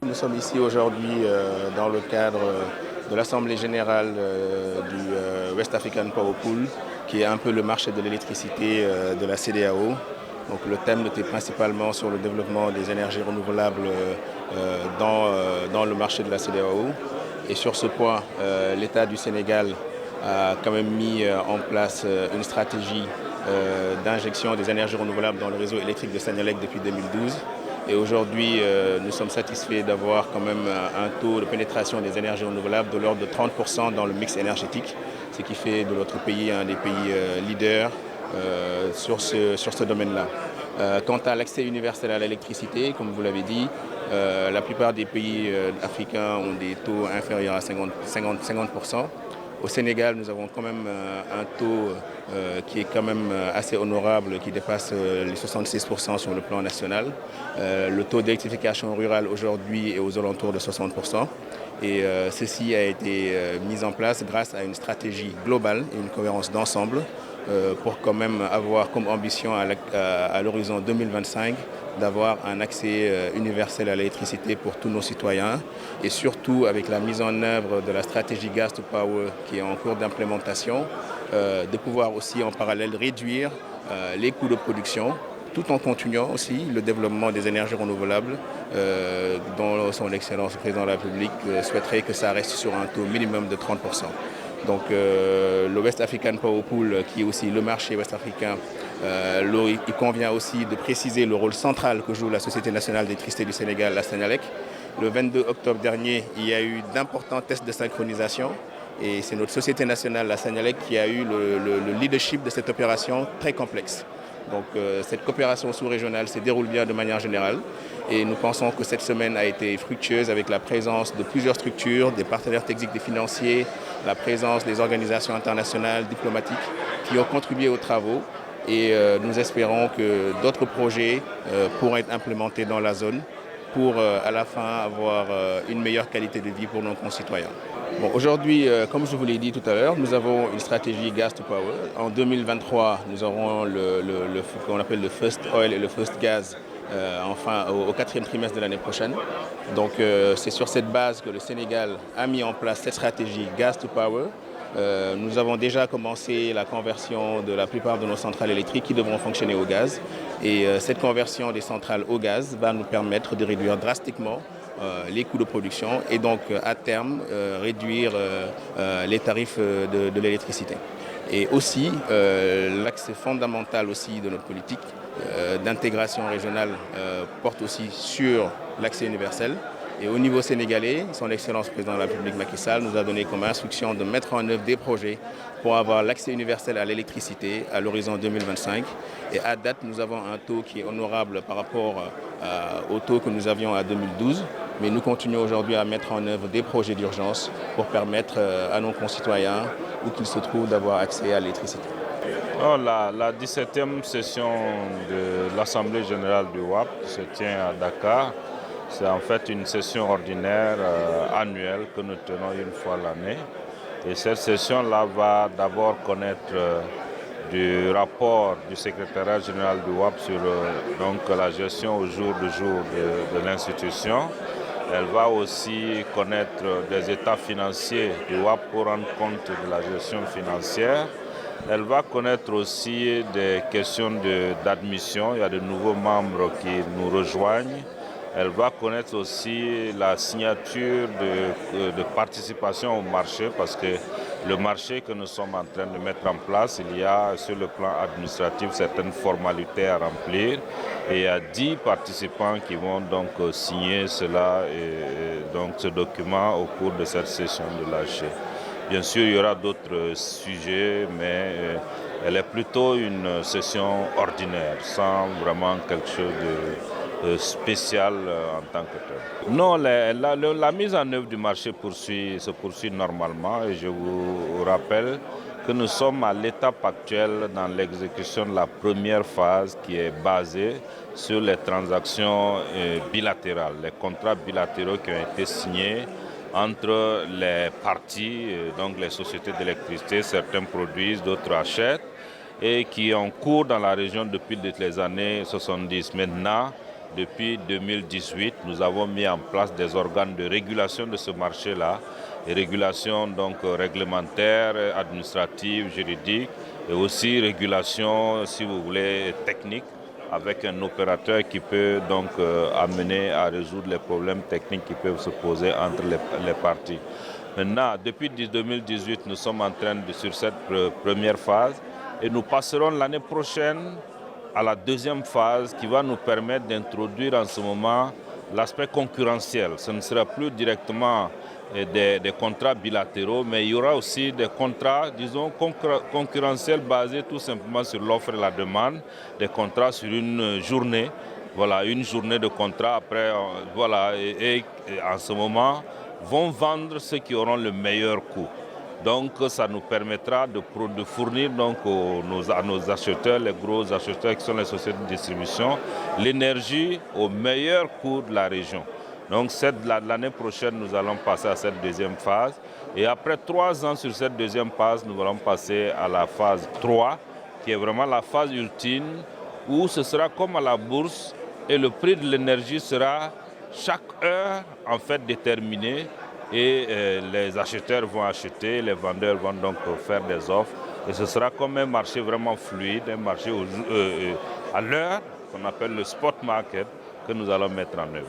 Nous sommes ici aujourd'hui dans le cadre de l'Assemblée générale du West African Power Pool, qui est un peu le marché de l'électricité de la CEDEAO. Donc, le thème était principalement sur le développement des énergies renouvelables dans le marché de la CEDEAO. Et sur ce point, l'État du Sénégal a quand même mis en place une stratégie d'injection des énergies renouvelables dans le réseau électrique de Senelec depuis 2012. Et aujourd'hui, nous sommes satisfaits d'avoir quand même un taux de pénétration des énergies renouvelables de l'ordre de 30% dans le mix énergétique, ce qui fait de notre pays un des pays leaders sur ce domaine-là. Quant à l'accès universel à l'électricité, comme vous l'avez dit, la plupart des pays africains ont des taux inférieurs à 50%. Au Sénégal, nous avons quand même un taux qui est quand même assez honorable, qui dépasse les 66% sur le plan national. Le taux d'électrification rurale aujourd'hui est aux alentours de 60%. Et ceci a été mis en place grâce à une stratégie globale et une cohérence d'ensemble pour quand même avoir comme ambition à l'horizon 2025 d'avoir un accès universel à l'électricité pour tous nos citoyens et surtout avec la mise en œuvre de la stratégie Gas to Power qui est en cours d'implémentation, de pouvoir aussi en parallèle réduire les coûts de production tout en continuant aussi le développement des énergies renouvelables dont son Excellence le Président de la République souhaiterait que ça reste sur un taux minimum de 30%. Donc le West African Power Pool, qui est aussi le marché ouest-africain, il convient aussi de préciser le rôle central que joue la Société nationale d'électricité du Sénégal, la Senelec. Le 22 octobre dernier, il y a eu d'importants tests de synchronisation et c'est notre Société nationale, la Senelec, qui a eu le leadership de cette opération très complexe. Donc cette coopération sous-régionale se déroule bien de manière générale et nous pensons que cette semaine a été fructueuse avec la présence de plusieurs structures, des partenaires techniques et financiers, la présence des organisations internationales, diplomatiques qui ont contribué aux travaux et nous espérons que d'autres projets pourront être implémentés dans la zone pour à la fin avoir une meilleure qualité de vie pour nos concitoyens. Bon, aujourd'hui, comme je vous l'ai dit tout à l'heure, nous avons une stratégie Gas to Power. En 2023, nous aurons ce qu'on appelle le First Oil et le First Gas enfin au quatrième trimestre de l'année prochaine. Donc c'est sur cette base que le Sénégal a mis en place cette stratégie Gas to Power. Nous avons déjà commencé la conversion de la plupart de nos centrales électriques qui devront fonctionner au gaz. Et cette conversion des centrales au gaz va nous permettre de réduire drastiquement les coûts de production et donc à terme réduire les tarifs de l'électricité. Et aussi l'axe fondamental aussi de notre politique d'intégration régionale porte aussi sur l'accès universel. Et au niveau sénégalais, son Excellence Président de la République Macky Sall nous a donné comme instruction de mettre en œuvre des projets pour avoir l'accès universel à l'électricité à l'horizon 2025. Et à date, nous avons un taux qui est honorable par rapport au taux que nous avions à 2012. Mais nous continuons aujourd'hui à mettre en œuvre des projets d'urgence pour permettre à nos concitoyens, où qu'ils se trouvent, d'avoir accès à l'électricité. La 17e session de l'Assemblée générale du WAP se tient à Dakar. C'est en fait une session ordinaire annuelle que nous tenons une fois l'année. Et cette session-là va d'abord connaître du rapport du secrétariat général du WAP sur donc, la gestion au jour le jour de l'institution. Elle va aussi connaître des états financiers du WAP pour rendre compte de la gestion financière. Elle va connaître aussi des questions d'admission. Il y a de nouveaux membres qui nous rejoignent. Elle va connaître aussi la signature de participation au marché parce que le marché que nous sommes en train de mettre en place, il y a sur le plan administratif certaines formalités à remplir et il y a 10 participants qui vont donc signer cela et donc ce document au cours de cette session de l'AG. Bien sûr, il y aura d'autres sujets, mais elle est plutôt une session ordinaire, sans vraiment quelque chose de spécial en tant que tel. Non, la mise en œuvre du marché se poursuit normalement et je vous rappelle que nous sommes à l'étape actuelle dans l'exécution de la première phase qui est basée sur les transactions bilatérales, les contrats bilatéraux qui ont été signés entre les parties, donc les sociétés d'électricité, certains produisent, d'autres achètent. et qui est en cours dans la région depuis les années 70. Maintenant, depuis 2018, nous avons mis en place des organes de régulation de ce marché-là, et régulation donc réglementaire, administrative, juridique, et aussi régulation, si vous voulez, technique, avec un opérateur qui peut donc amener à résoudre les problèmes techniques qui peuvent se poser entre les parties. Maintenant, depuis 2018, nous sommes en train sur cette première phase et nous passerons l'année prochaine à la deuxième phase qui va nous permettre d'introduire en ce moment l'aspect concurrentiel. Ce ne sera plus directement des contrats bilatéraux, mais il y aura aussi des contrats, disons, concurrentiels basés tout simplement sur l'offre et la demande, des contrats sur une journée. Voilà, une journée de contrat après, voilà, et en ce moment, vont vendre ceux qui auront le meilleur coût. Donc ça nous permettra de fournir donc à nos acheteurs, les gros acheteurs qui sont les sociétés de distribution, l'énergie au meilleur coût de la région. Donc l'année prochaine, nous allons passer à cette deuxième phase. Et après 3 ans sur cette deuxième phase, nous allons passer à la phase 3, qui est vraiment la phase ultime, où ce sera comme à la bourse et le prix de l'énergie sera chaque heure en fait déterminé. Et les acheteurs vont acheter, les vendeurs vont donc faire des offres. Et ce sera comme un marché vraiment fluide, un marché à l'heure qu'on appelle le spot market que nous allons mettre en œuvre.